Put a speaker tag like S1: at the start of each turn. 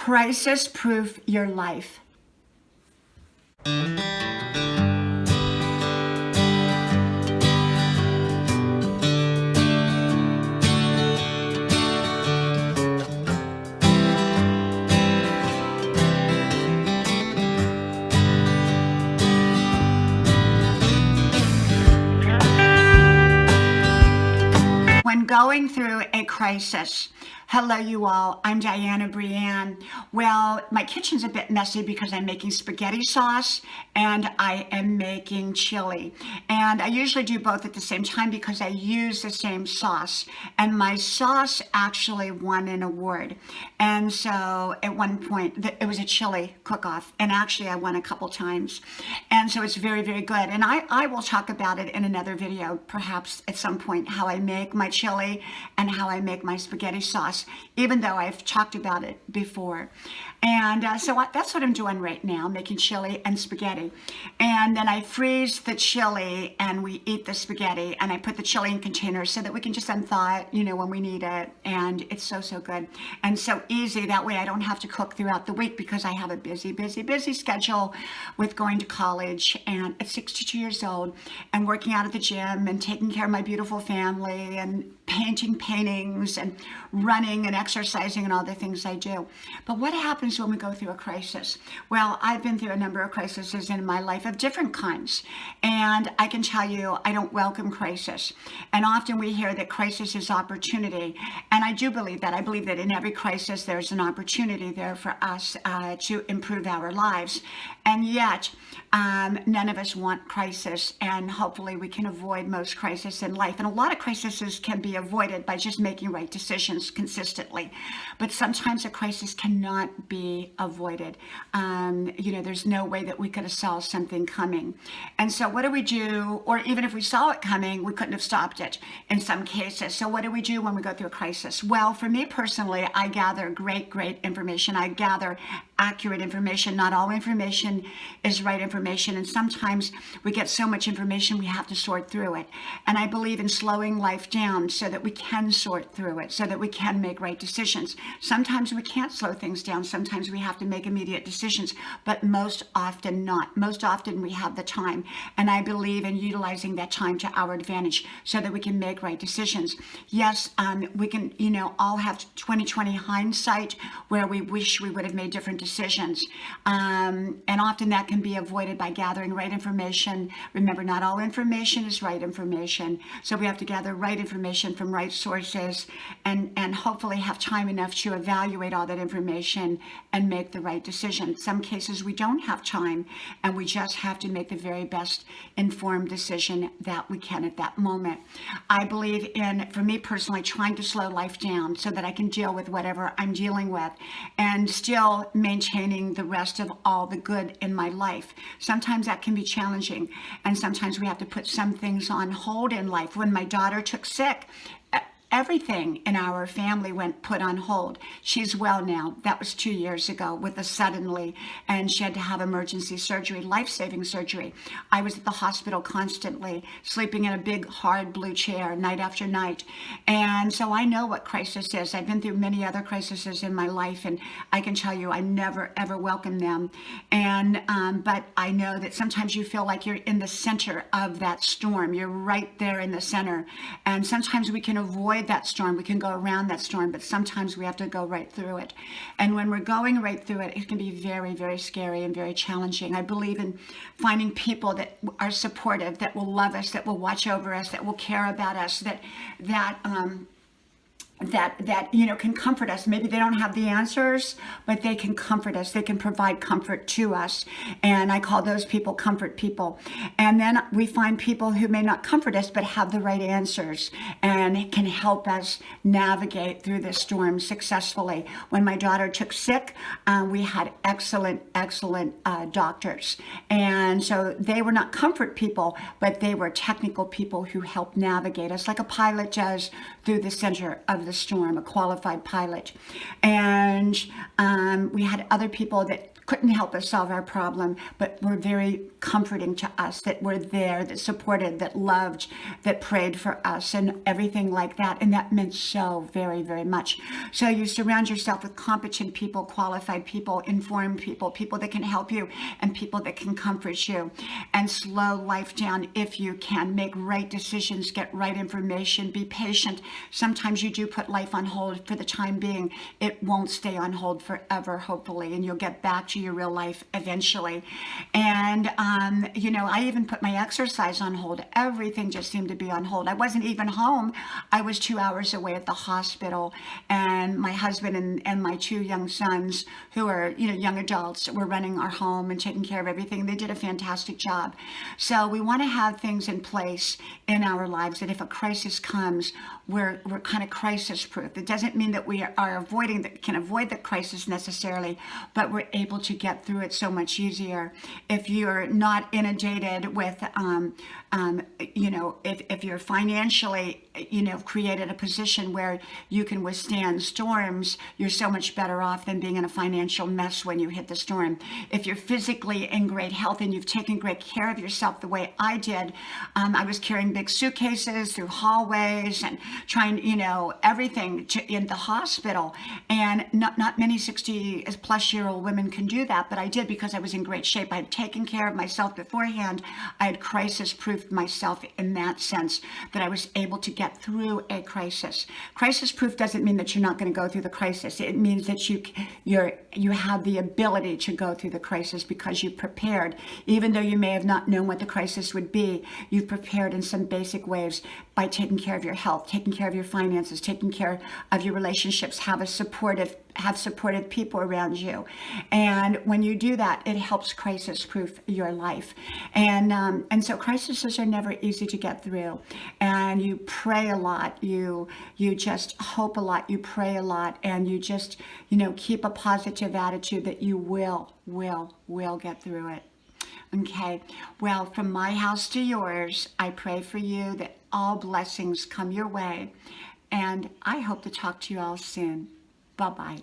S1: crisis-proof your life. When going through a crisis, hello you all, I'm Diana Brianne. Well, my kitchen's a bit messy because I'm making spaghetti sauce and I am making chili. And I usually do both at the same time because I use the same sauce. And my sauce actually won an award. And so at one point, it was a chili cook-off. And actually I won a couple times. And so it's very, very good. And I will talk about it in another video, perhaps at some point, how I make my chili and how I make my spaghetti sauce, even though I've talked about it before. And that's what I'm doing right now, making chili and spaghetti. And then I freeze the chili and we eat the spaghetti, and I put the chili in containers so that we can just unthaw it, when we need it. And it's so, so good and so easy. That way I don't have to cook throughout the week because I have a busy, busy, busy schedule with going to college and at 62 years old and working out at the gym and taking care of my beautiful family and painting paintings and running and exercising and all the things I do. But what happens when we go through a crisis? Well, I've been through a number of crises in my life of different kinds. And I can tell you, I don't welcome crisis. And often we hear that crisis is opportunity. And I do believe that. I believe that in every crisis, there's an opportunity there for us to improve our lives. And yet, none of us want crisis. And hopefully we can avoid most crises in life. And a lot of crises can be avoided by just making right decisions consistently. But sometimes a crisis cannot be avoided. There's no way that we could have saw something coming. And so what do we do? Or even if we saw it coming, we couldn't have stopped it in some cases. So what do we do when we go through a crisis? Well, for me personally, I gather great information. I gather accurate information. Not all information is right information. And sometimes we get so much information, we have to sort through it. And I believe in slowing life down so that we can sort through it, so that we can make right decisions. Sometimes we can't slow things down. Sometimes we have to make immediate decisions, but most often not. Most often we have the time. And I believe in utilizing that time to our advantage so that we can make right decisions. Yes, we can, all have 20/20 hindsight where we wish we would have made different decisions. And often that can be avoided by gathering right information. Remember, not all information is right information. So we have to gather right information from right sources and hopefully have time enough to evaluate all that information and make the right decision. Some cases we don't have time and we just have to make the very best informed decision that we can at that moment. I believe in, for me personally, trying to slow life down so that I can deal with whatever I'm dealing with and still maintaining the rest of all the good in my life. Sometimes that can be challenging, and sometimes we have to put some things on hold in life. When my daughter took sick, everything in our family went put on hold. She's well now. That was 2 years ago with a suddenly, and she had to have emergency surgery, life-saving surgery. I was at the hospital constantly, sleeping in a big, hard blue chair night after night. And so I know what crisis is. I've been through many other crises in my life, and I can tell you I never, ever welcome them. And but I know that sometimes you feel like you're in the center of that storm. You're right there in the center. And sometimes we can avoid that storm. We can go around that storm, but sometimes we have to go right through it. And when we're going right through it, it can be very, very scary and very challenging. I believe in finding people that are supportive, that will love us, that will watch over us, that will care about us, that can comfort us. Maybe they don't have the answers, but they can comfort us. They can provide comfort to us. And I call those people comfort people. And then we find people who may not comfort us, but have the right answers and can help us navigate through this storm successfully. When my daughter took sick, we had excellent doctors. And so they were not comfort people, but they were technical people who helped navigate us like a pilot does through the center of the storm, a qualified pilot. And we had other people that couldn't help us solve our problem, but were very comforting to us, that were there, that supported, that loved, that prayed for us, and everything like that. And that meant so very, very much. So you surround yourself with competent people, qualified people, informed people, people that can help you, and people that can comfort you. And slow life down if you can. Make right decisions, get right information, be patient. Sometimes you do put life on hold for the time being. It won't stay on hold forever, hopefully, and you'll get back to your real life eventually. And I even put my exercise on hold. Everything just seemed to be on hold. I wasn't even home. I was 2 hours away at the hospital, and my husband and my 2 young sons, who are young adults, were running our home and taking care of everything. They did a fantastic job. So we want to have things in place in our lives that if a crisis comes, we're kind of crisis proof. It doesn't mean that we can avoid the crisis necessarily, but we're able to get through it so much easier. If you're not inundated with, if you're financially, created a position where you can withstand storms, you're so much better off than being in a financial mess when you hit the storm. If you're physically in great health and you've taken great care of yourself the way I did, I was carrying big suitcases through hallways and trying, everything in the hospital. And not many 60-plus-year-old women can do that, but I did because I was in great shape. I had taken care of myself beforehand. I had crisis-proofed myself in that sense, that I was able to get through a crisis. Crisis-proof doesn't mean that you're not going to go through the crisis. It means that you have the ability to go through the crisis because you've prepared. Even though you may have not known what the crisis would be, you've prepared in some basic ways by taking care of your health, taking care of your finances, taking care of your relationships, have supportive people around you. And when you do that, it helps crisis-proof your life. And so crises are never easy to get through. And you pray a lot. You just hope a lot. You pray a lot. And you just, keep a positive attitude that you will get through it. Okay, well, from my house to yours, I pray for you that all blessings come your way. And I hope to talk to you all soon. Bye-bye.